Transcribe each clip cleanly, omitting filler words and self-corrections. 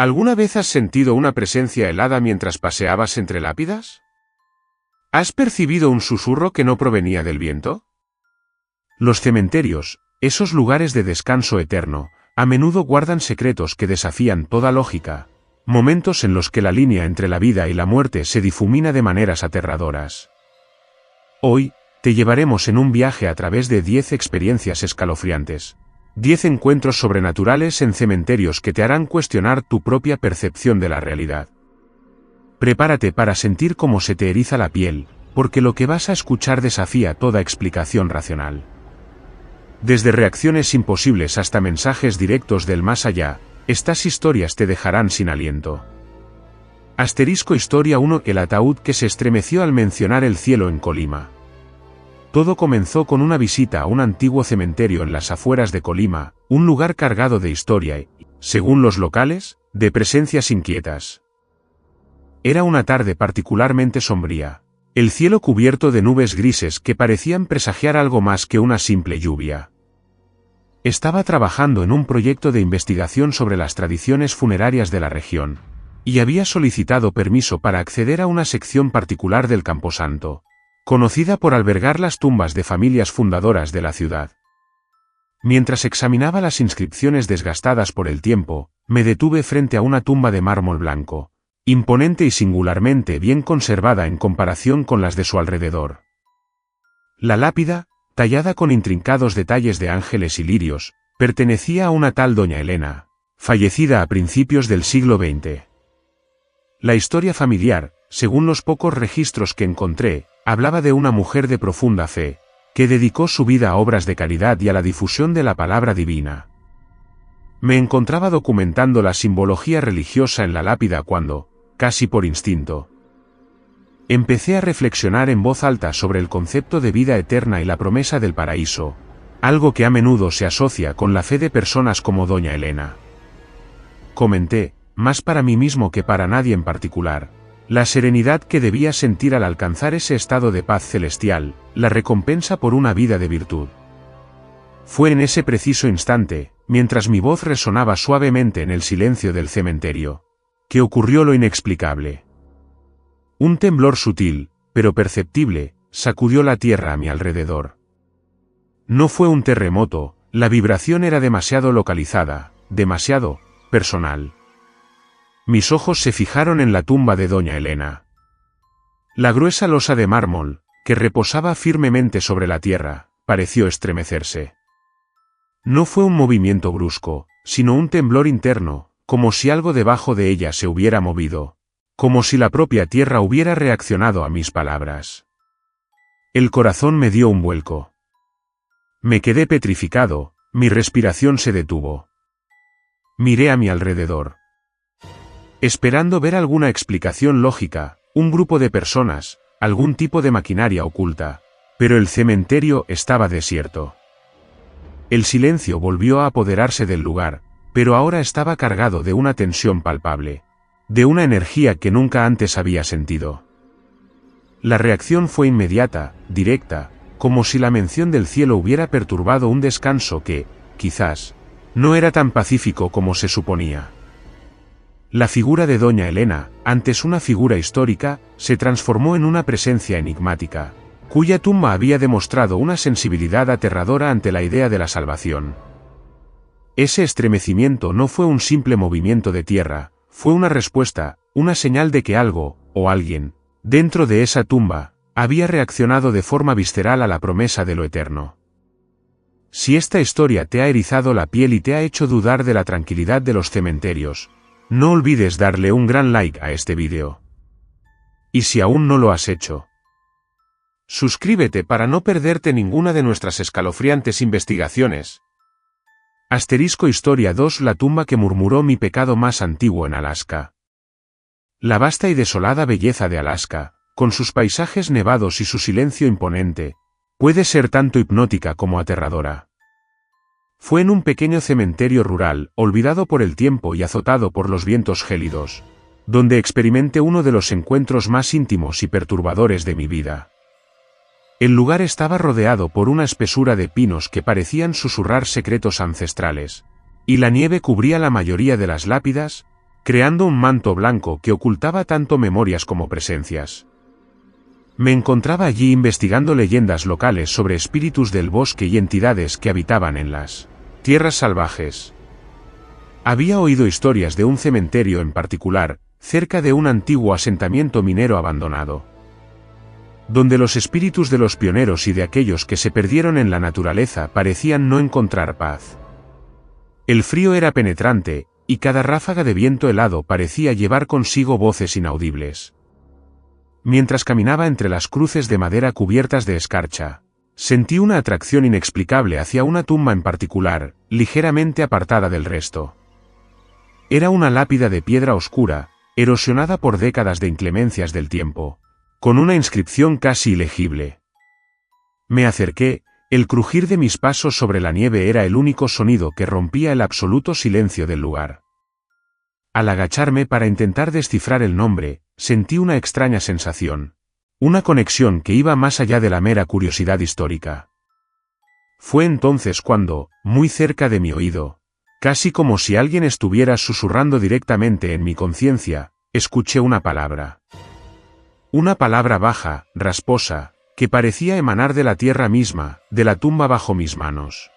¿Alguna vez has sentido una presencia helada mientras paseabas entre lápidas? ¿Has percibido un susurro que no provenía del viento? Los cementerios, esos lugares de descanso eterno, a menudo guardan secretos que desafían toda lógica, momentos en los que la línea entre la vida y la muerte se difumina de maneras aterradoras. Hoy, te llevaremos en un viaje a través de 10 experiencias escalofriantes. 10 encuentros sobrenaturales en cementerios que te harán cuestionar tu propia percepción de la realidad. Prepárate para sentir cómo se te eriza la piel, porque lo que vas a escuchar desafía toda explicación racional. Desde reacciones imposibles hasta mensajes directos del más allá, estas historias te dejarán sin aliento. Asterisco Historia 1: El ataúd que se estremeció al mencionar el cielo en Colima. Todo comenzó con una visita a un antiguo cementerio en las afueras de Colima, un lugar cargado de historia y, según los locales, de presencias inquietas. Era una tarde particularmente sombría, el cielo cubierto de nubes grises que parecían presagiar algo más que una simple lluvia. Estaba trabajando en un proyecto de investigación sobre las tradiciones funerarias de la región, y había solicitado permiso para acceder a una sección particular del camposanto, conocida por albergar las tumbas de familias fundadoras de la ciudad. Mientras examinaba las inscripciones desgastadas por el tiempo, me detuve frente a una tumba de mármol blanco, imponente y singularmente bien conservada en comparación con las de su alrededor. La lápida, tallada con intrincados detalles de ángeles y lirios, pertenecía a una tal doña Elena, fallecida a principios del siglo XX. La historia familiar, según los pocos registros que encontré, hablaba de una mujer de profunda fe, que dedicó su vida a obras de caridad y a la difusión de la palabra divina. Me encontraba documentando la simbología religiosa en la lápida cuando, casi por instinto, empecé a reflexionar en voz alta sobre el concepto de vida eterna y la promesa del paraíso, algo que a menudo se asocia con la fe de personas como doña Elena. Comenté, más para mí mismo que para nadie en particular, la serenidad que debía sentir al alcanzar ese estado de paz celestial, la recompensa por una vida de virtud. Fue en ese preciso instante, mientras mi voz resonaba suavemente en el silencio del cementerio, que ocurrió lo inexplicable. Un temblor sutil, pero perceptible, sacudió la tierra a mi alrededor. No fue un terremoto, la vibración era demasiado localizada, demasiado personal. Mis ojos se fijaron en la tumba de doña Elena. La gruesa losa de mármol, que reposaba firmemente sobre la tierra, pareció estremecerse. No fue un movimiento brusco, sino un temblor interno, como si algo debajo de ella se hubiera movido, como si la propia tierra hubiera reaccionado a mis palabras. El corazón me dio un vuelco. Me quedé petrificado, mi respiración se detuvo. Miré a mi alrededor, esperando ver alguna explicación lógica, un grupo de personas, algún tipo de maquinaria oculta, pero el cementerio estaba desierto. El silencio volvió a apoderarse del lugar, pero ahora estaba cargado de una tensión palpable, de una energía que nunca antes había sentido. La reacción fue inmediata, directa, como si la mención del cielo hubiera perturbado un descanso que, quizás, no era tan pacífico como se suponía. La figura de doña Elena, antes una figura histórica, se transformó en una presencia enigmática, cuya tumba había demostrado una sensibilidad aterradora ante la idea de la salvación. Ese estremecimiento no fue un simple movimiento de tierra, fue una respuesta, una señal de que algo, o alguien, dentro de esa tumba, había reaccionado de forma visceral a la promesa de lo eterno. Si esta historia te ha erizado la piel y te ha hecho dudar de la tranquilidad de los cementerios, no olvides darle un gran like a este vídeo. Y si aún no lo has hecho, suscríbete para no perderte ninguna de nuestras escalofriantes investigaciones. Asterisco Historia 2: La tumba que murmuró mi pecado más antiguo en Alaska. La vasta y desolada belleza de Alaska, con sus paisajes nevados y su silencio imponente, puede ser tanto hipnótica como aterradora. Fue en un pequeño cementerio rural, olvidado por el tiempo y azotado por los vientos gélidos, donde experimenté uno de los encuentros más íntimos y perturbadores de mi vida. El lugar estaba rodeado por una espesura de pinos que parecían susurrar secretos ancestrales, y la nieve cubría la mayoría de las lápidas, creando un manto blanco que ocultaba tanto memorias como presencias. Me encontraba allí investigando leyendas locales sobre espíritus del bosque y entidades que habitaban en las tierras salvajes. Había oído historias de un cementerio en particular, cerca de un antiguo asentamiento minero abandonado, donde los espíritus de los pioneros y de aquellos que se perdieron en la naturaleza parecían no encontrar paz. El frío era penetrante, y cada ráfaga de viento helado parecía llevar consigo voces inaudibles. Mientras caminaba entre las cruces de madera cubiertas de escarcha, sentí una atracción inexplicable hacia una tumba en particular, ligeramente apartada del resto. Era una lápida de piedra oscura, erosionada por décadas de inclemencias del tiempo, con una inscripción casi ilegible. Me acerqué, el crujir de mis pasos sobre la nieve era el único sonido que rompía el absoluto silencio del lugar. Al agacharme para intentar descifrar el nombre, sentí una extraña sensación, una conexión que iba más allá de la mera curiosidad histórica. Fue entonces cuando, muy cerca de mi oído, casi como si alguien estuviera susurrando directamente en mi conciencia, escuché una palabra. Una palabra baja, rasposa, que parecía emanar de la tierra misma, de la tumba bajo mis manos.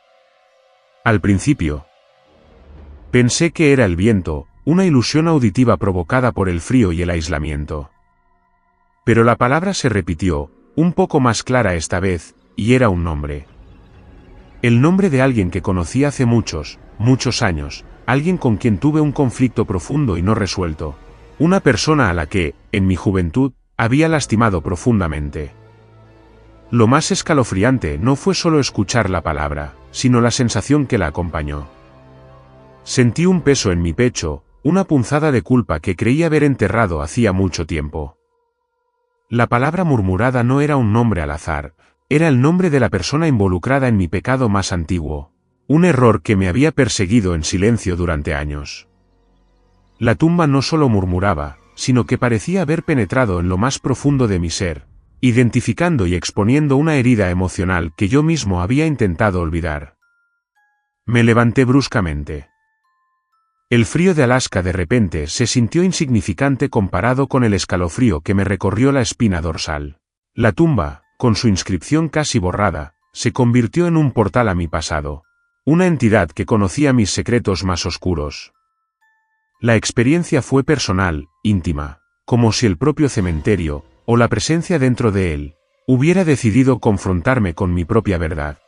Al principio, pensé que era el viento, una ilusión auditiva provocada por el frío y el aislamiento. Pero la palabra se repitió, un poco más clara esta vez, y era un nombre. El nombre de alguien que conocí hace muchos años, alguien con quien tuve un conflicto profundo y no resuelto, una persona a la que, en mi juventud, había lastimado profundamente. Lo más escalofriante no fue solo escuchar la palabra, sino la sensación que la acompañó. Sentí un peso en mi pecho, una punzada de culpa que creí haber enterrado hacía mucho tiempo. La palabra murmurada no era un nombre al azar, era el nombre de la persona involucrada en mi pecado más antiguo, un error que me había perseguido en silencio durante años. La tumba no solo murmuraba, sino que parecía haber penetrado en lo más profundo de mi ser, identificando y exponiendo una herida emocional que yo mismo había intentado olvidar. Me levanté bruscamente. El frío de Alaska de repente se sintió insignificante comparado con el escalofrío que me recorrió la espina dorsal. La tumba, con su inscripción casi borrada, se convirtió en un portal a mi pasado, una entidad que conocía mis secretos más oscuros. La experiencia fue personal, íntima, como si el propio cementerio, o la presencia dentro de él, hubiera decidido confrontarme con mi propia verdad.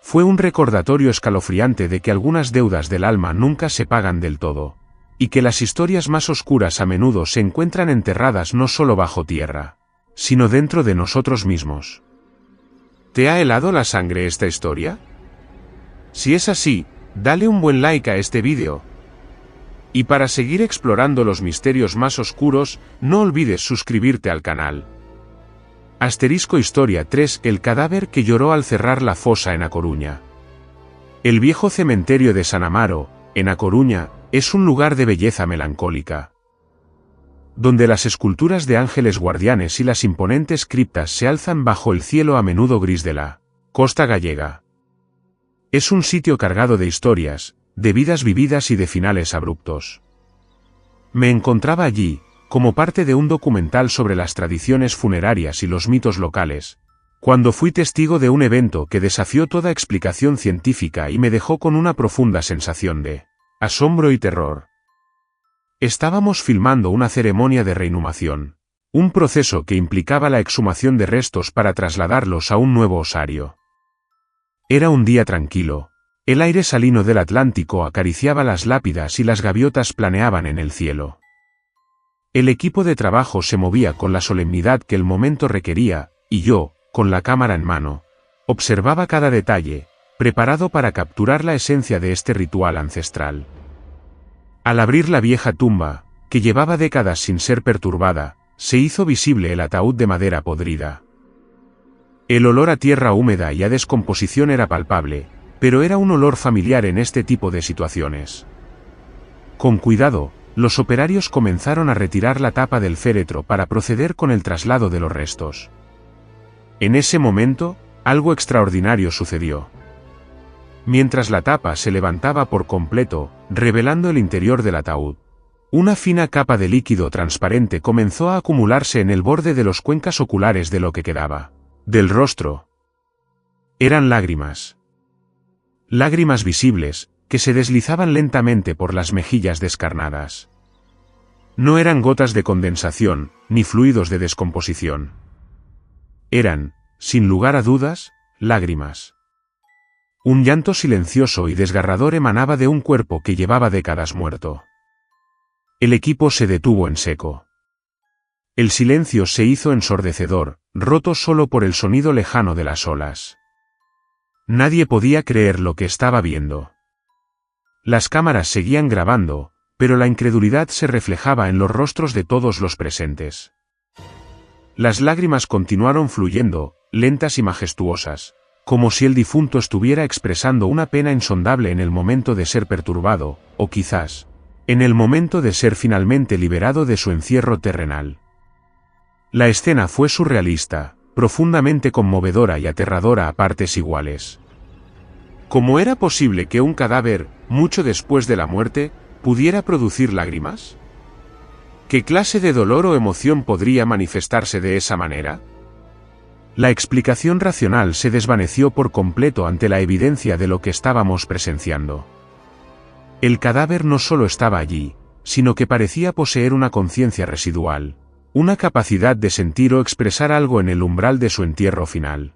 Fue un recordatorio escalofriante de que algunas deudas del alma nunca se pagan del todo, y que las historias más oscuras a menudo se encuentran enterradas no solo bajo tierra, sino dentro de nosotros mismos. ¿Te ha helado la sangre esta historia? Si es así, dale un buen like a este vídeo. Y para seguir explorando los misterios más oscuros, no olvides suscribirte al canal. Asterisco Historia 3: El cadáver que lloró al cerrar la fosa en A Coruña. El viejo cementerio de San Amaro, en A Coruña, es un lugar de belleza melancólica, donde las esculturas de ángeles guardianes y las imponentes criptas se alzan bajo el cielo a menudo gris de la costa gallega. Es un sitio cargado de historias, de vidas vividas y de finales abruptos. Me encontraba allí, como parte de un documental sobre las tradiciones funerarias y los mitos locales, cuando fui testigo de un evento que desafió toda explicación científica y me dejó con una profunda sensación de asombro y terror. Estábamos filmando una ceremonia de reinhumación, un proceso que implicaba la exhumación de restos para trasladarlos a un nuevo osario. Era un día tranquilo. El aire salino del Atlántico acariciaba las lápidas y las gaviotas planeaban en el cielo. El equipo de trabajo se movía con la solemnidad que el momento requería, y yo, con la cámara en mano, observaba cada detalle, preparado para capturar la esencia de este ritual ancestral. Al abrir la vieja tumba, que llevaba décadas sin ser perturbada, se hizo visible el ataúd de madera podrida. El olor a tierra húmeda y a descomposición era palpable, pero era un olor familiar en este tipo de situaciones. Con cuidado, los operarios comenzaron a retirar la tapa del féretro para proceder con el traslado de los restos. En ese momento, algo extraordinario sucedió. Mientras la tapa se levantaba por completo, revelando el interior del ataúd, Una fina capa de líquido transparente comenzó a acumularse en el borde de los cuencas oculares de lo que quedaba del rostro. Eran lágrimas. Lágrimas visibles, que se deslizaban lentamente por las mejillas descarnadas. No eran gotas de condensación, ni fluidos de descomposición. Eran, sin lugar a dudas, lágrimas. Un llanto silencioso y desgarrador emanaba de un cuerpo que llevaba décadas muerto. El equipo se detuvo en seco. El silencio se hizo ensordecedor, roto solo por el sonido lejano de las olas. Nadie podía creer lo que estaba viendo. Las cámaras seguían grabando, pero la incredulidad se reflejaba en los rostros de todos los presentes. Las lágrimas continuaron fluyendo, lentas y majestuosas, como si el difunto estuviera expresando una pena insondable en el momento de ser perturbado, o quizás, en el momento de ser finalmente liberado de su encierro terrenal. La escena fue surrealista, profundamente conmovedora y aterradora a partes iguales. ¿Cómo era posible que un cadáver, mucho después de la muerte, pudiera producir lágrimas? ¿Qué clase de dolor o emoción podría manifestarse de esa manera? La explicación racional se desvaneció por completo ante la evidencia de lo que estábamos presenciando. El cadáver no solo estaba allí, sino que parecía poseer una conciencia residual, una capacidad de sentir o expresar algo en el umbral de su entierro final.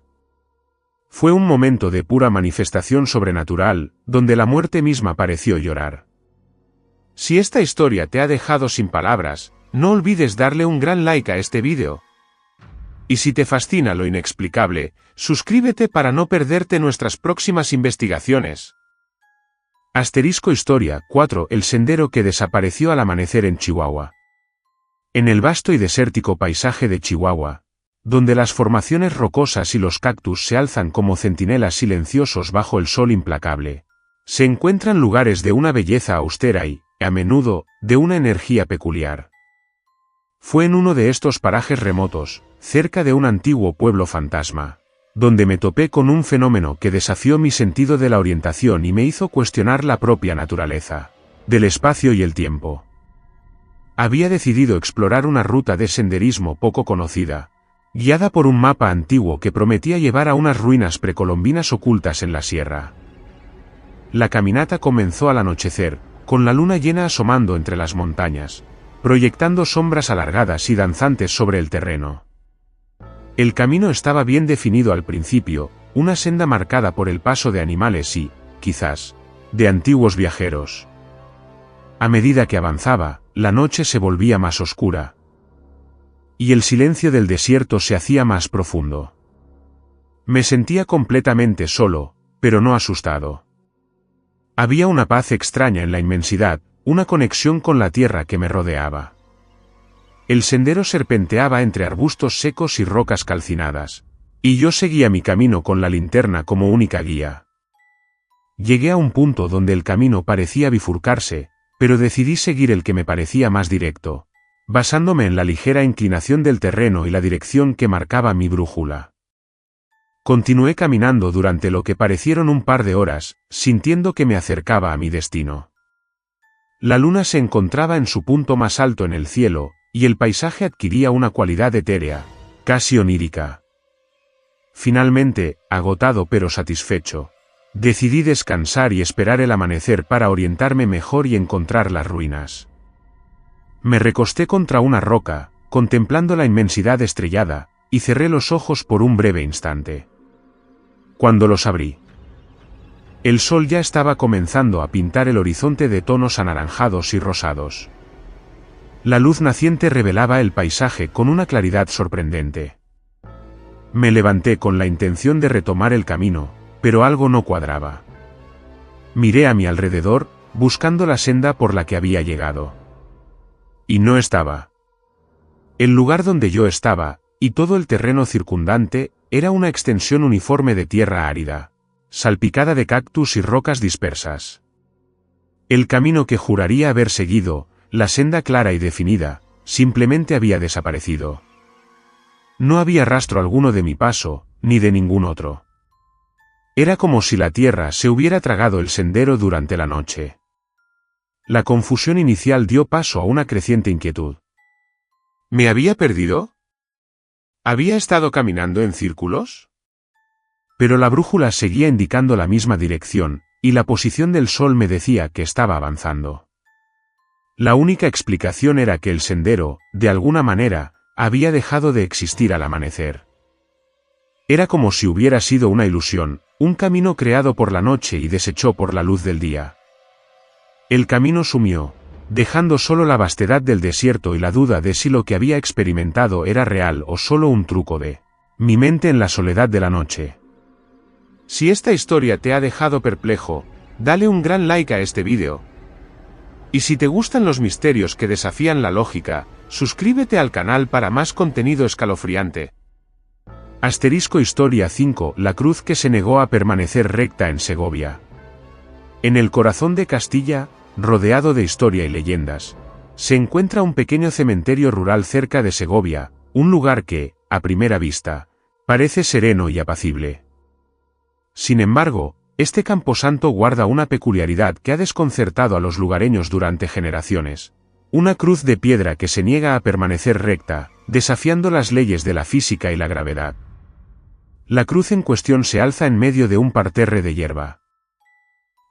Fue un momento de pura manifestación sobrenatural, donde la muerte misma pareció llorar. Si esta historia te ha dejado sin palabras, no olvides darle un gran like a este vídeo. Y si te fascina lo inexplicable, suscríbete para no perderte nuestras próximas investigaciones. Asterisco Historia 4. El sendero que desapareció al amanecer en Chihuahua. En el vasto y desértico paisaje de Chihuahua, donde las formaciones rocosas y los cactus se alzan como centinelas silenciosos bajo el sol implacable, se encuentran lugares de una belleza austera y, a menudo, de una energía peculiar. Fue en uno de estos parajes remotos, cerca de un antiguo pueblo fantasma, donde me topé con un fenómeno que desafió mi sentido de la orientación y me hizo cuestionar la propia naturaleza, del espacio y el tiempo. Había decidido explorar una ruta de senderismo poco conocida, guiada por un mapa antiguo que prometía llevar a unas ruinas precolombinas ocultas en la sierra. La caminata comenzó al anochecer, con la luna llena asomando entre las montañas, proyectando sombras alargadas y danzantes sobre el terreno. El camino estaba bien definido al principio, una senda marcada por el paso de animales y, quizás, de antiguos viajeros. A medida que avanzaba, la noche se volvía más oscura, y el silencio del desierto se hacía más profundo. Me sentía completamente solo, pero no asustado. Había una paz extraña en la inmensidad, una conexión con la tierra que me rodeaba. El sendero serpenteaba entre arbustos secos y rocas calcinadas, y yo seguía mi camino con la linterna como única guía. Llegué a un punto donde el camino parecía bifurcarse, pero decidí seguir el que me parecía más directo, basándome en la ligera inclinación del terreno y la dirección que marcaba mi brújula. Continué caminando durante lo que parecieron un par de horas, sintiendo que me acercaba a mi destino. La luna se encontraba en su punto más alto en el cielo, y el paisaje adquiría una cualidad etérea, casi onírica. Finalmente, agotado pero satisfecho, decidí descansar y esperar el amanecer para orientarme mejor y encontrar las ruinas. Me recosté contra una roca, contemplando la inmensidad estrellada, y cerré los ojos por un breve instante. Cuando los abrí, el sol ya estaba comenzando a pintar el horizonte de tonos anaranjados y rosados. La luz naciente revelaba el paisaje con una claridad sorprendente. Me levanté con la intención de retomar el camino, pero algo no cuadraba. Miré a mi alrededor, buscando la senda por la que había llegado. Y no estaba. El lugar donde yo estaba, y todo el terreno circundante, era una extensión uniforme de tierra árida, salpicada de cactus y rocas dispersas. El camino que juraría haber seguido, la senda clara y definida, simplemente había desaparecido. No había rastro alguno de mi paso, ni de ningún otro. Era como si la tierra se hubiera tragado el sendero durante la noche. La confusión inicial dio paso a una creciente inquietud. ¿Me había perdido? ¿Había estado caminando en círculos? Pero la brújula seguía indicando la misma dirección, y la posición del sol me decía que estaba avanzando. La única explicación era que el sendero, de alguna manera, había dejado de existir al amanecer. Era como si hubiera sido una ilusión, un camino creado por la noche y deshecho por la luz del día. El camino sumió, dejando solo la vastedad del desierto y la duda de si lo que había experimentado era real o solo un truco de mi mente en la soledad de la noche. Si esta historia te ha dejado perplejo, dale un gran like a este vídeo. Y si te gustan los misterios que desafían la lógica, suscríbete al canal para más contenido escalofriante. Asterisco Historia 5: La cruz que se negó a permanecer recta en Segovia. En el corazón de Castilla, rodeado de historia y leyendas, se encuentra un pequeño cementerio rural cerca de Segovia, un lugar que, a primera vista, parece sereno y apacible. Sin embargo, este camposanto guarda una peculiaridad que ha desconcertado a los lugareños durante generaciones. Una cruz de piedra que se niega a permanecer recta, desafiando las leyes de la física y la gravedad. La cruz en cuestión se alza en medio de un parterre de hierba,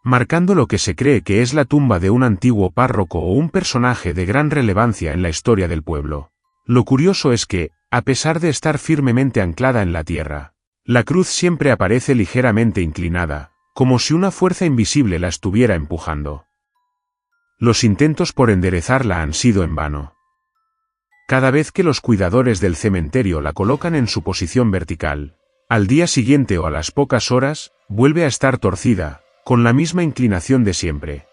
marcando lo que se cree que es la tumba de un antiguo párroco o un personaje de gran relevancia en la historia del pueblo. Lo curioso es que, a pesar de estar firmemente anclada en la tierra, la cruz siempre aparece ligeramente inclinada, como si una fuerza invisible la estuviera empujando. Los intentos por enderezarla han sido en vano. Cada vez que los cuidadores del cementerio la colocan en su posición vertical, al día siguiente o a las pocas horas, vuelve a estar torcida, con la misma inclinación de siempre.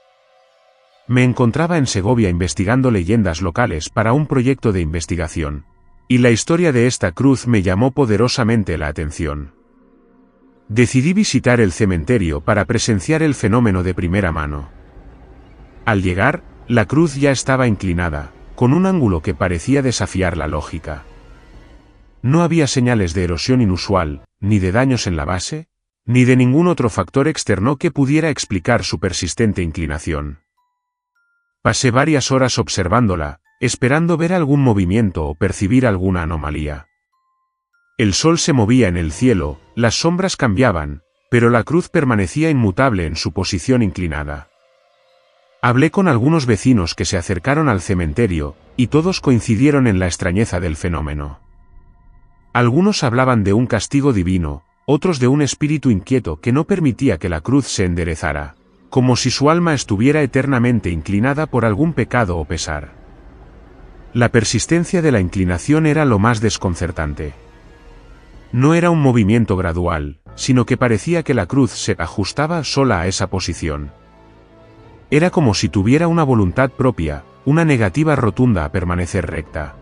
Me encontraba en Segovia investigando leyendas locales para un proyecto de investigación, y la historia de esta cruz me llamó poderosamente la atención. Decidí visitar el cementerio para presenciar el fenómeno de primera mano. Al llegar, la cruz ya estaba inclinada, con un ángulo que parecía desafiar la lógica. No había señales de erosión inusual, ni de daños en la base, ni de ningún otro factor externo que pudiera explicar su persistente inclinación. Pasé varias horas observándola, esperando ver algún movimiento o percibir alguna anomalía. El sol se movía en el cielo, las sombras cambiaban, pero la cruz permanecía inmutable en su posición inclinada. Hablé con algunos vecinos que se acercaron al cementerio, y todos coincidieron en la extrañeza del fenómeno. Algunos hablaban de un castigo divino, otros de un espíritu inquieto que no permitía que la cruz se enderezara, como si su alma estuviera eternamente inclinada por algún pecado o pesar. La persistencia de la inclinación era lo más desconcertante. No era un movimiento gradual, sino que parecía que la cruz se ajustaba sola a esa posición. Era como si tuviera una voluntad propia, una negativa rotunda a permanecer recta.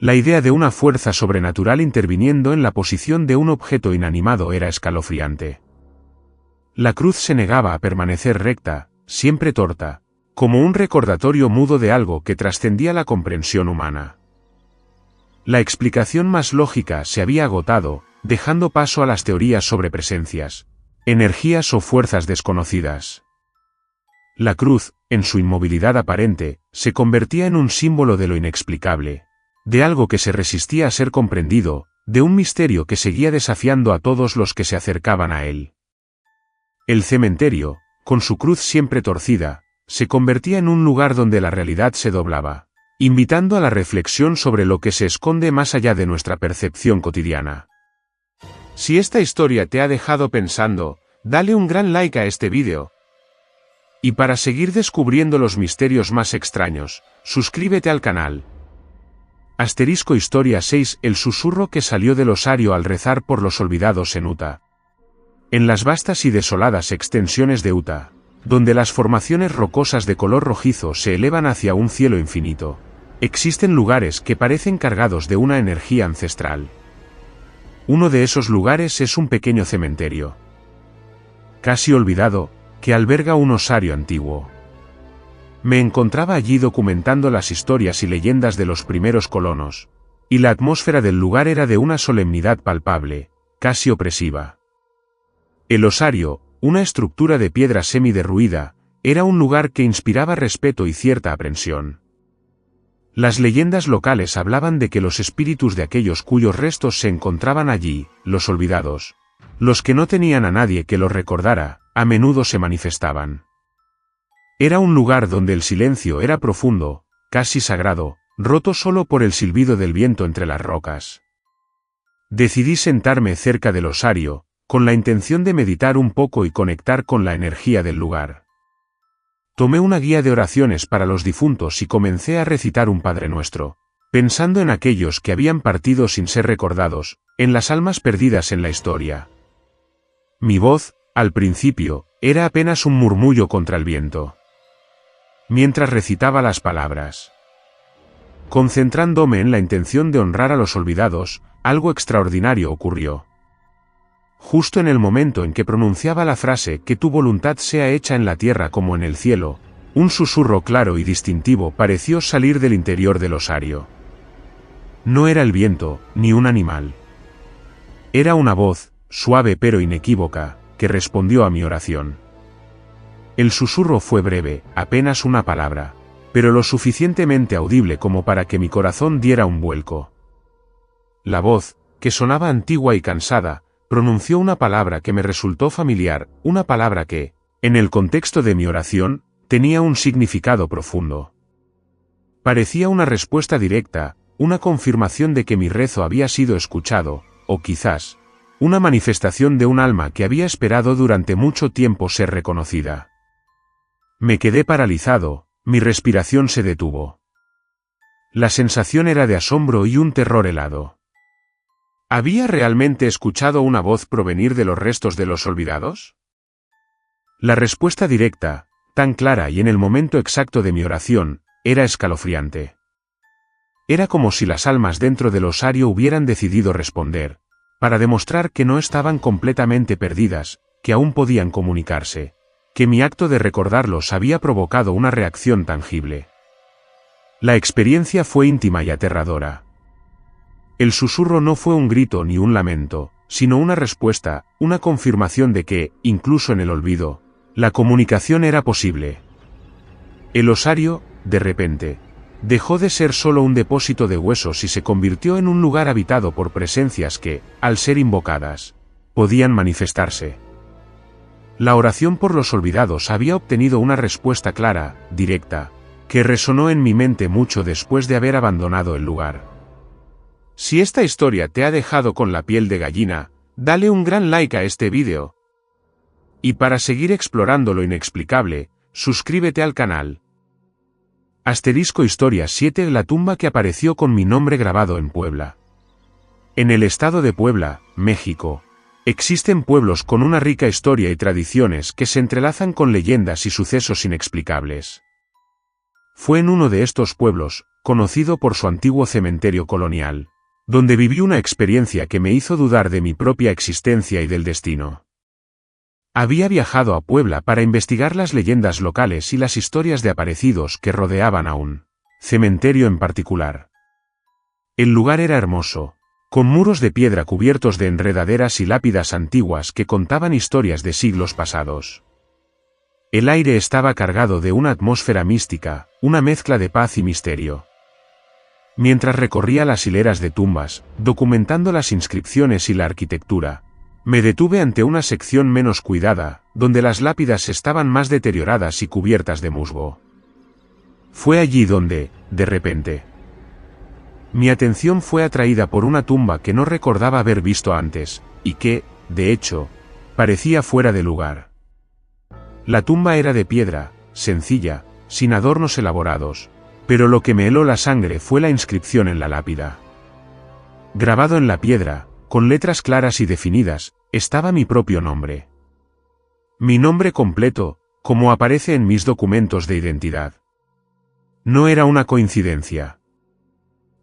La idea de una fuerza sobrenatural interviniendo en la posición de un objeto inanimado era escalofriante. La cruz se negaba a permanecer recta, siempre torta, como un recordatorio mudo de algo que trascendía la comprensión humana. La explicación más lógica se había agotado, dejando paso a las teorías sobre presencias, energías o fuerzas desconocidas. La cruz, en su inmovilidad aparente, se convertía en un símbolo de lo inexplicable, de algo que se resistía a ser comprendido, de un misterio que seguía desafiando a todos los que se acercaban a él. El cementerio, con su cruz siempre torcida, se convertía en un lugar donde la realidad se doblaba, invitando a la reflexión sobre lo que se esconde más allá de nuestra percepción cotidiana. Si esta historia te ha dejado pensando, dale un gran like a este vídeo. Y para seguir descubriendo los misterios más extraños, suscríbete al canal. Asterisco Historia 6: El susurro que salió del osario al rezar por los olvidados en Utah. En las vastas y desoladas extensiones de Utah, donde las formaciones rocosas de color rojizo se elevan hacia un cielo infinito, existen lugares que parecen cargados de una energía ancestral. Uno de esos lugares es un pequeño cementerio, casi olvidado, que alberga un osario antiguo. Me encontraba allí documentando las historias y leyendas de los primeros colonos, y la atmósfera del lugar era de una solemnidad palpable, casi opresiva. El osario, una estructura de piedra semi-derruida, Era un lugar que inspiraba respeto y cierta aprensión. Las leyendas locales hablaban de que los espíritus de aquellos cuyos restos se encontraban allí, los olvidados, los que no tenían a nadie que los recordara, a menudo se manifestaban. Era un lugar donde el silencio era profundo, casi sagrado, roto solo por el silbido del viento entre las rocas. Decidí sentarme cerca del osario, con la intención de meditar un poco y conectar con la energía del lugar. Tomé una guía de oraciones para los difuntos y comencé a recitar un Padre Nuestro, pensando en aquellos que habían partido sin ser recordados, en las almas perdidas en la historia. Mi voz, al principio, era apenas un murmullo contra el viento. Mientras recitaba las palabras, concentrándome en la intención de honrar a los olvidados, algo extraordinario ocurrió. Justo en el momento en que pronunciaba la frase «que tu voluntad sea hecha en la tierra como en el cielo», un susurro claro y distintivo pareció salir del interior del osario. No era el viento, ni un animal. Era una voz, suave pero inequívoca, que respondió a mi oración. El susurro fue breve, apenas una palabra, pero lo suficientemente audible como para que mi corazón diera un vuelco. La voz, que sonaba antigua y cansada, pronunció una palabra que me resultó familiar, una palabra que, en el contexto de mi oración, tenía un significado profundo. Parecía una respuesta directa, una confirmación de que mi rezo había sido escuchado, o quizás, una manifestación de un alma que había esperado durante mucho tiempo ser reconocida. Me quedé paralizado, mi respiración se detuvo. La sensación era de asombro y un terror helado. ¿Había realmente escuchado una voz provenir de los restos de los olvidados? La respuesta directa, tan clara y en el momento exacto de mi oración, era escalofriante. Era como si las almas dentro del osario hubieran decidido responder, para demostrar que no estaban completamente perdidas, que aún podían comunicarse, que mi acto de recordarlos había provocado una reacción tangible. La experiencia fue íntima y aterradora. El susurro no fue un grito ni un lamento, sino una respuesta, una confirmación de que, incluso en el olvido, la comunicación era posible. El osario, de repente, dejó de ser solo un depósito de huesos y se convirtió en un lugar habitado por presencias que, al ser invocadas, podían manifestarse. La oración por los olvidados había obtenido una respuesta clara, directa, que resonó en mi mente mucho después de haber abandonado el lugar. Si esta historia te ha dejado con la piel de gallina, dale un gran like a este vídeo. Y para seguir explorando lo inexplicable, suscríbete al canal. Asterisco Historia 7: La tumba que apareció con mi nombre grabado en Puebla. En el estado de Puebla, México, existen pueblos con una rica historia y tradiciones que se entrelazan con leyendas y sucesos inexplicables. Fue en uno de estos pueblos, conocido por su antiguo cementerio colonial, donde viví una experiencia que me hizo dudar de mi propia existencia y del destino. Había viajado a Puebla para investigar las leyendas locales y las historias de aparecidos que rodeaban a un cementerio en particular. El lugar era hermoso, con muros de piedra cubiertos de enredaderas y lápidas antiguas que contaban historias de siglos pasados. El aire estaba cargado de una atmósfera mística, una mezcla de paz y misterio. Mientras recorría las hileras de tumbas, documentando las inscripciones y la arquitectura, me detuve ante una sección menos cuidada, donde las lápidas estaban más deterioradas y cubiertas de musgo. Fue allí donde, de repente, mi atención fue atraída por una tumba que no recordaba haber visto antes, y que, de hecho, parecía fuera de lugar. La tumba era de piedra, sencilla, sin adornos elaborados, pero lo que me heló la sangre fue la inscripción en la lápida. Grabado en la piedra, con letras claras y definidas, estaba mi propio nombre. Mi nombre completo, como aparece en mis documentos de identidad. No era una coincidencia.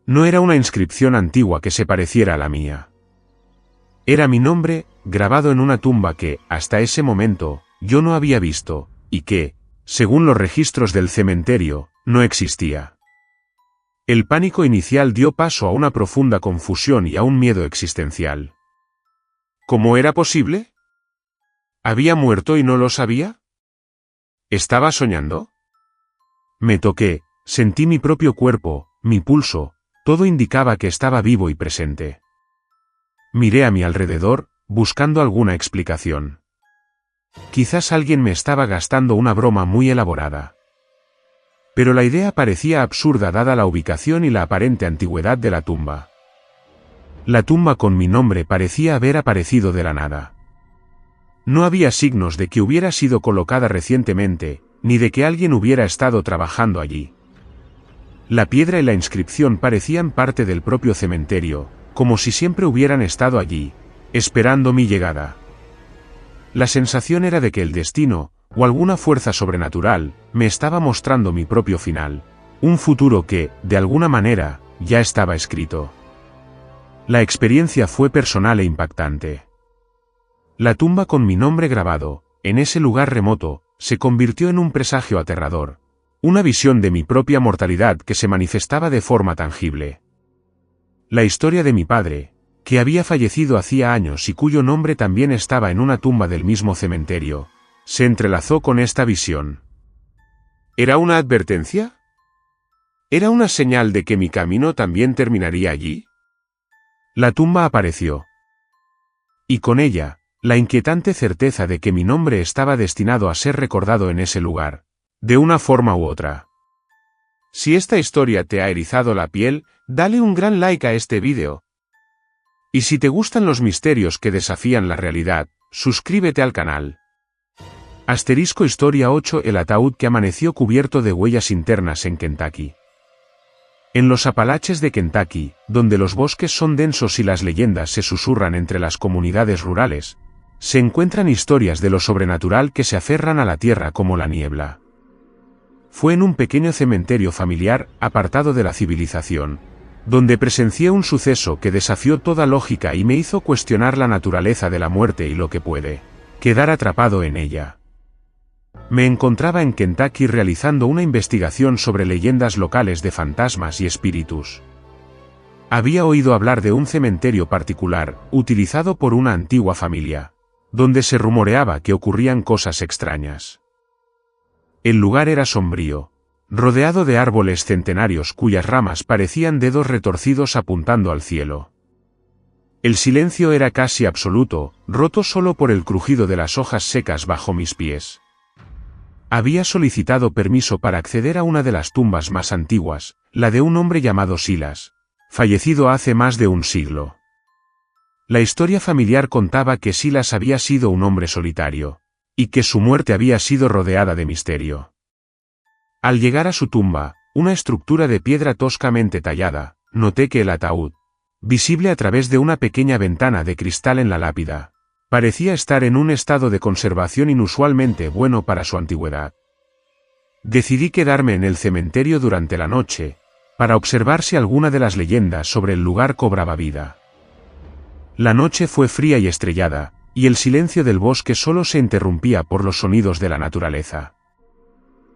No era una inscripción antigua que se pareciera a la mía. Era mi nombre, grabado en una tumba que, hasta ese momento, yo no había visto, y que, según los registros del cementerio, no existía. El pánico inicial dio paso a una profunda confusión y a un miedo existencial. ¿Cómo era posible? ¿Había muerto y no lo sabía? ¿Estaba soñando? Me toqué, sentí mi propio cuerpo, mi pulso, todo indicaba que estaba vivo y presente. Miré a mi alrededor, buscando alguna explicación. Quizás alguien me estaba gastando una broma muy elaborada. Pero la idea parecía absurda dada la ubicación y la aparente antigüedad de la tumba. La tumba con mi nombre parecía haber aparecido de la nada. No había signos de que hubiera sido colocada recientemente, ni de que alguien hubiera estado trabajando allí. La piedra y la inscripción parecían parte del propio cementerio, como si siempre hubieran estado allí, esperando mi llegada. La sensación era de que el destino, o alguna fuerza sobrenatural, me estaba mostrando mi propio final, un futuro que, de alguna manera, ya estaba escrito. La experiencia fue personal e impactante. La tumba con mi nombre grabado, en ese lugar remoto, se convirtió en un presagio aterrador, una visión de mi propia mortalidad que se manifestaba de forma tangible. La historia de mi padre, que había fallecido hacía años y cuyo nombre también estaba en una tumba del mismo cementerio, se entrelazó con esta visión. ¿Era una advertencia? ¿Era una señal de que mi camino también terminaría allí? La tumba apareció. Y con ella, la inquietante certeza de que mi nombre estaba destinado a ser recordado en ese lugar, de una forma u otra. Si esta historia te ha erizado la piel, dale un gran like a este vídeo. Y si te gustan los misterios que desafían la realidad, suscríbete al canal. Asterisco Historia 8: El ataúd que amaneció cubierto de huellas internas en Kentucky. En los Apalaches de Kentucky, donde los bosques son densos y las leyendas se susurran entre las comunidades rurales, se encuentran historias de lo sobrenatural que se aferran a la tierra como la niebla. Fue en un pequeño cementerio familiar, apartado de la civilización, donde presencié un suceso que desafió toda lógica y me hizo cuestionar la naturaleza de la muerte y lo que puede quedar atrapado en ella. Me encontraba en Kentucky realizando una investigación sobre leyendas locales de fantasmas y espíritus. Había oído hablar de un cementerio particular, utilizado por una antigua familia, donde se rumoreaba que ocurrían cosas extrañas. El lugar era sombrío, rodeado de árboles centenarios cuyas ramas parecían dedos retorcidos apuntando al cielo. El silencio era casi absoluto, roto solo por el crujido de las hojas secas bajo mis pies. Había solicitado permiso para acceder a una de las tumbas más antiguas, la de un hombre llamado Silas, fallecido hace más de un siglo. La historia familiar contaba que Silas había sido un hombre solitario, y que su muerte había sido rodeada de misterio. Al llegar a su tumba, una estructura de piedra toscamente tallada, noté que el ataúd, visible a través de una pequeña ventana de cristal en la lápida, parecía estar en un estado de conservación inusualmente bueno para su antigüedad. Decidí quedarme en el cementerio durante la noche, para observar si alguna de las leyendas sobre el lugar cobraba vida. La noche fue fría y estrellada, y el silencio del bosque solo se interrumpía por los sonidos de la naturaleza.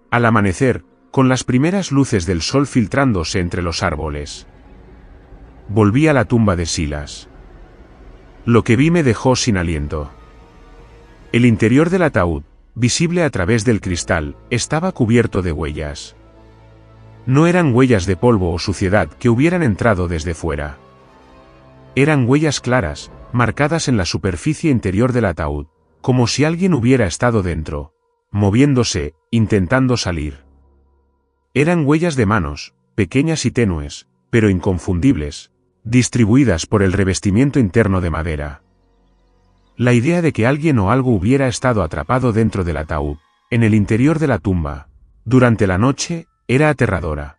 Al amanecer, con las primeras luces del sol filtrándose entre los árboles, volví a la tumba de Silas. Lo que vi me dejó sin aliento. El interior del ataúd, visible a través del cristal, estaba cubierto de huellas. No eran huellas de polvo o suciedad que hubieran entrado desde fuera. Eran huellas claras, marcadas en la superficie interior del ataúd, como si alguien hubiera estado dentro, moviéndose, intentando salir. Eran huellas de manos, pequeñas y tenues, pero inconfundibles, distribuidas por el revestimiento interno de madera. La idea de que alguien o algo hubiera estado atrapado dentro del ataúd, en el interior de la tumba, durante la noche, era aterradora.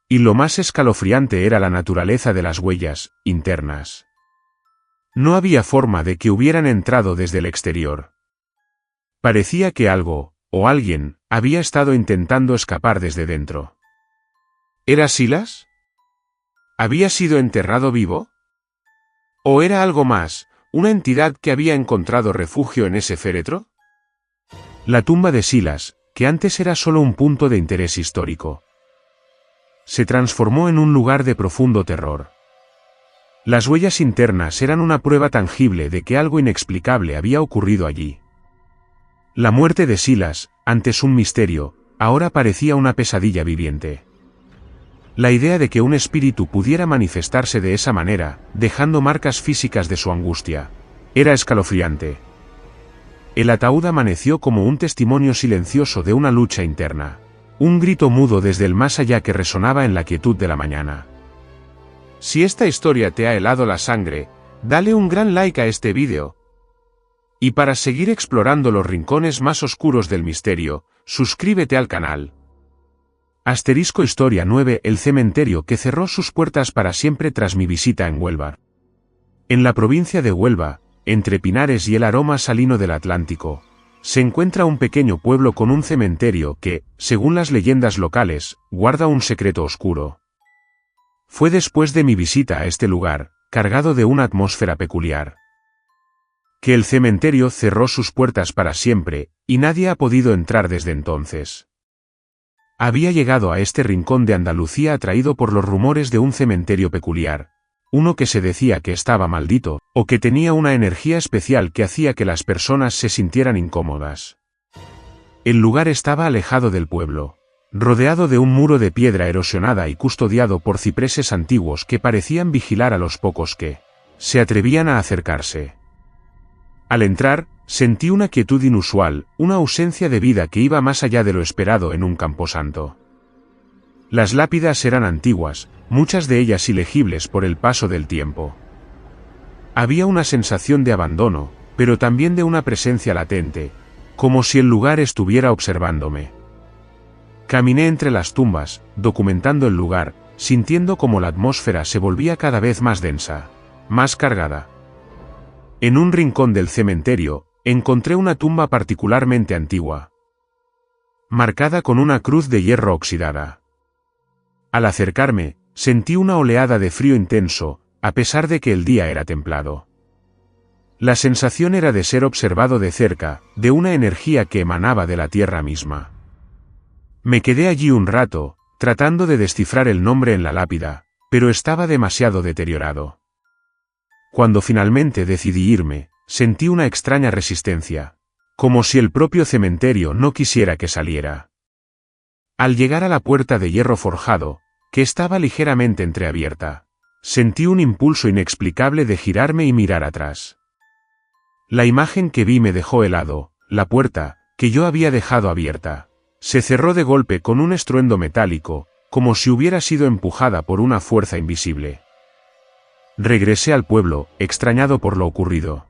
Y lo más escalofriante era la naturaleza de las huellas internas. No había forma de que hubieran entrado desde el exterior. Parecía que algo, o alguien, había estado intentando escapar desde dentro. ¿Era Silas? ¿Había sido enterrado vivo? ¿O era algo más, una entidad que había encontrado refugio en ese féretro? La tumba de Silas, que antes era solo un punto de interés histórico, se transformó en un lugar de profundo terror. Las huellas internas eran una prueba tangible de que algo inexplicable había ocurrido allí. La muerte de Silas antes un misterio, ahora parecía una pesadilla viviente. La idea de que un espíritu pudiera manifestarse de esa manera, dejando marcas físicas de su angustia, era escalofriante. El ataúd amaneció como un testimonio silencioso de una lucha interna. Un grito mudo desde el más allá que resonaba en la quietud de la mañana. Si esta historia te ha helado la sangre, dale un gran like a este vídeo. Y para seguir explorando los rincones más oscuros del misterio, suscríbete al canal. Asterisco Historia 9. El cementerio que cerró sus puertas para siempre tras mi visita en Huelva. En la provincia de Huelva, entre pinares y el aroma salino del Atlántico, se encuentra un pequeño pueblo con un cementerio que, según las leyendas locales, guarda un secreto oscuro. Fue después de mi visita a este lugar, cargado de una atmósfera peculiar, que el cementerio cerró sus puertas para siempre, y nadie ha podido entrar desde entonces. Había llegado a este rincón de Andalucía atraído por los rumores de un cementerio peculiar, uno que se decía que estaba maldito, o que tenía una energía especial que hacía que las personas se sintieran incómodas. El lugar estaba alejado del pueblo, rodeado de un muro de piedra erosionada y custodiado por cipreses antiguos que parecían vigilar a los pocos que se atrevían a acercarse. Al entrar, sentí una quietud inusual, una ausencia de vida que iba más allá de lo esperado en un camposanto. Las lápidas eran antiguas, muchas de ellas ilegibles por el paso del tiempo. Había una sensación de abandono, pero también de una presencia latente, como si el lugar estuviera observándome. Caminé entre las tumbas, documentando el lugar, sintiendo como la atmósfera se volvía cada vez más densa, más cargada. En un rincón del cementerio, encontré una tumba particularmente antigua, marcada con una cruz de hierro oxidada. Al acercarme, sentí una oleada de frío intenso, a pesar de que el día era templado. La sensación era de ser observado de cerca, de una energía que emanaba de la tierra misma. Me quedé allí un rato, tratando de descifrar el nombre en la lápida, pero estaba demasiado deteriorado. Cuando finalmente decidí irme, sentí una extraña resistencia, como si el propio cementerio no quisiera que saliera. Al llegar a la puerta de hierro forjado, que estaba ligeramente entreabierta, sentí un impulso inexplicable de girarme y mirar atrás. La imagen que vi me dejó helado. La puerta, que yo había dejado abierta, se cerró de golpe con un estruendo metálico, como si hubiera sido empujada por una fuerza invisible. Regresé al pueblo, extrañado por lo ocurrido.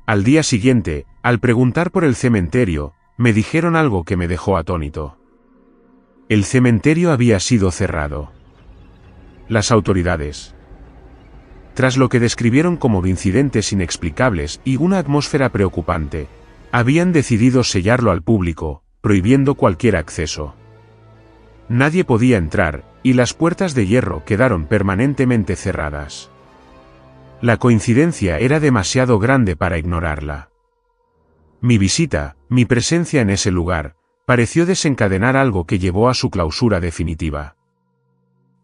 Al día siguiente, al preguntar por el cementerio, me dijeron algo que me dejó atónito. El cementerio había sido cerrado. Las autoridades, tras lo que describieron como incidentes inexplicables y una atmósfera preocupante, habían decidido sellarlo al público, prohibiendo cualquier acceso. Nadie podía entrar, y las puertas de hierro quedaron permanentemente cerradas. La coincidencia era demasiado grande para ignorarla. Mi visita, mi presencia en ese lugar, pareció desencadenar algo que llevó a su clausura definitiva.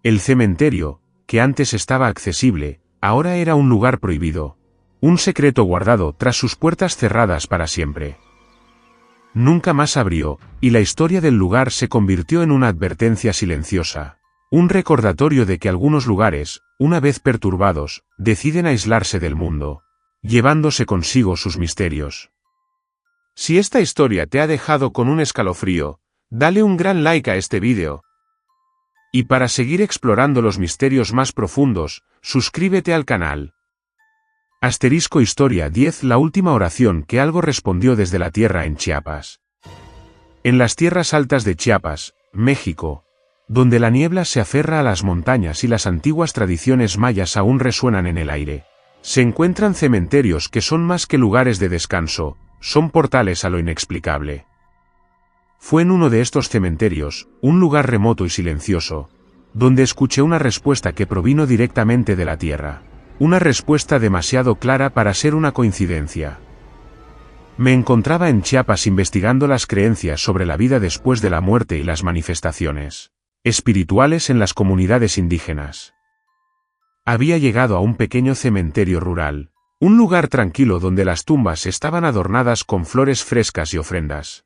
El cementerio, que antes estaba accesible, ahora era un lugar prohibido, un secreto guardado tras sus puertas cerradas para siempre. Nunca más abrió, y la historia del lugar se convirtió en una advertencia silenciosa, un recordatorio de que algunos lugares, una vez perturbados, deciden aislarse del mundo, llevándose consigo sus misterios. Si esta historia te ha dejado con un escalofrío, dale un gran like a este vídeo. Y para seguir explorando los misterios más profundos, suscríbete al canal. Asterisco Historia 10. La última oración que algo respondió desde la tierra en Chiapas. En las tierras altas de Chiapas, México, donde la niebla se aferra a las montañas y las antiguas tradiciones mayas aún resuenan en el aire, se encuentran cementerios que son más que lugares de descanso, son portales a lo inexplicable. Fue en uno de estos cementerios, un lugar remoto y silencioso, donde escuché una respuesta que provino directamente de la tierra. Una respuesta demasiado clara para ser una coincidencia. Me encontraba en Chiapas investigando las creencias sobre la vida después de la muerte y las manifestaciones espirituales en las comunidades indígenas. Había llegado a un pequeño cementerio rural, un lugar tranquilo donde las tumbas estaban adornadas con flores frescas y ofrendas.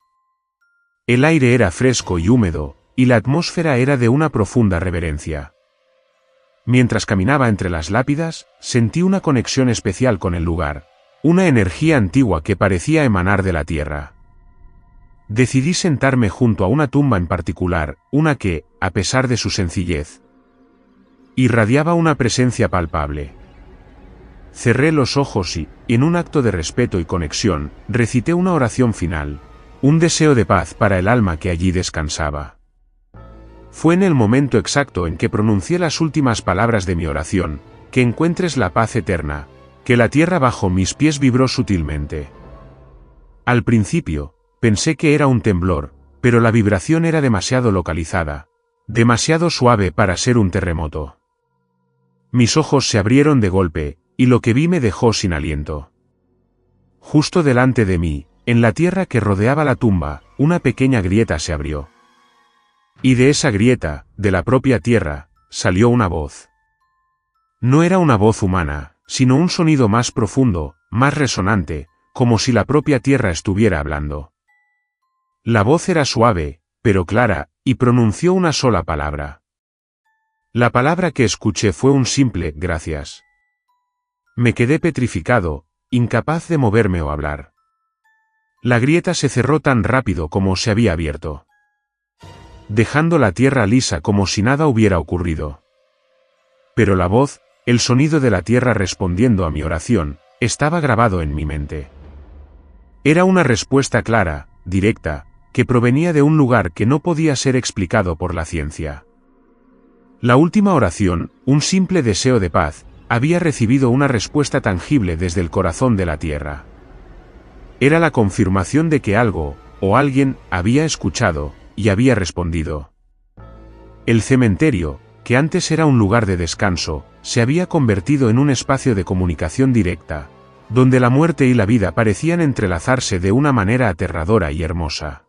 El aire era fresco y húmedo, y la atmósfera era de una profunda reverencia. Mientras caminaba entre las lápidas, sentí una conexión especial con el lugar, una energía antigua que parecía emanar de la tierra. Decidí sentarme junto a una tumba en particular, una que, a pesar de su sencillez, irradiaba una presencia palpable. Cerré los ojos y, en un acto de respeto y conexión, recité una oración final, un deseo de paz para el alma que allí descansaba. Fue en el momento exacto en que pronuncié las últimas palabras de mi oración, que encuentres la paz eterna, que la tierra bajo mis pies vibró sutilmente. Al principio, pensé que era un temblor, pero la vibración era demasiado localizada, demasiado suave para ser un terremoto. Mis ojos se abrieron de golpe, y lo que vi me dejó sin aliento. Justo delante de mí, en la tierra que rodeaba la tumba, una pequeña grieta se abrió. Y de esa grieta, de la propia tierra, salió una voz. No era una voz humana, sino un sonido más profundo, más resonante, como si la propia tierra estuviera hablando. La voz era suave, pero clara, y pronunció una sola palabra. La palabra que escuché fue un simple «gracias». Me quedé petrificado, incapaz de moverme o hablar. La grieta se cerró tan rápido como se había abierto, dejando la tierra lisa como si nada hubiera ocurrido. Pero la voz, el sonido de la tierra respondiendo a mi oración, estaba grabado en mi mente. Era una respuesta clara, directa, que provenía de un lugar que no podía ser explicado por la ciencia. La última oración, un simple deseo de paz, había recibido una respuesta tangible desde el corazón de la tierra. Era la confirmación de que algo, o alguien, había escuchado, y había respondido. El cementerio, que antes era un lugar de descanso, se había convertido en un espacio de comunicación directa, donde la muerte y la vida parecían entrelazarse de una manera aterradora y hermosa.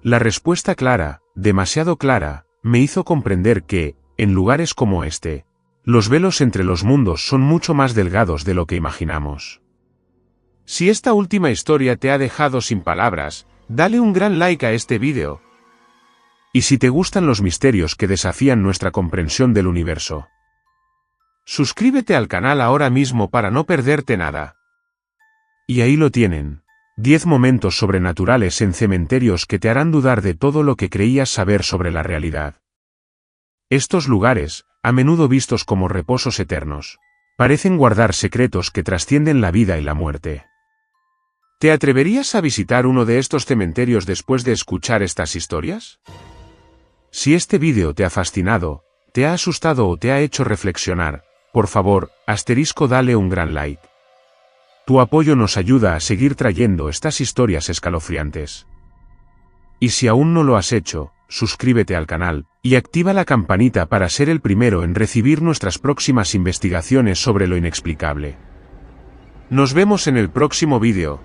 La respuesta clara, demasiado clara, me hizo comprender que, en lugares como este, los velos entre los mundos son mucho más delgados de lo que imaginamos. Si esta última historia te ha dejado sin palabras, dale un gran like a este vídeo. Y si te gustan los misterios que desafían nuestra comprensión del universo, suscríbete al canal ahora mismo para no perderte nada. Y ahí lo tienen, 10 momentos sobrenaturales en cementerios que te harán dudar de todo lo que creías saber sobre la realidad. Estos lugares, a menudo vistos como reposos eternos, parecen guardar secretos que trascienden la vida y la muerte. ¿Te atreverías a visitar uno de estos cementerios después de escuchar estas historias? Si este vídeo te ha fascinado, te ha asustado o te ha hecho reflexionar, por favor, dale un gran like. Tu apoyo nos ayuda a seguir trayendo estas historias escalofriantes. Y si aún no lo has hecho, suscríbete al canal, y activa la campanita para ser el primero en recibir nuestras próximas investigaciones sobre lo inexplicable. Nos vemos en el próximo vídeo.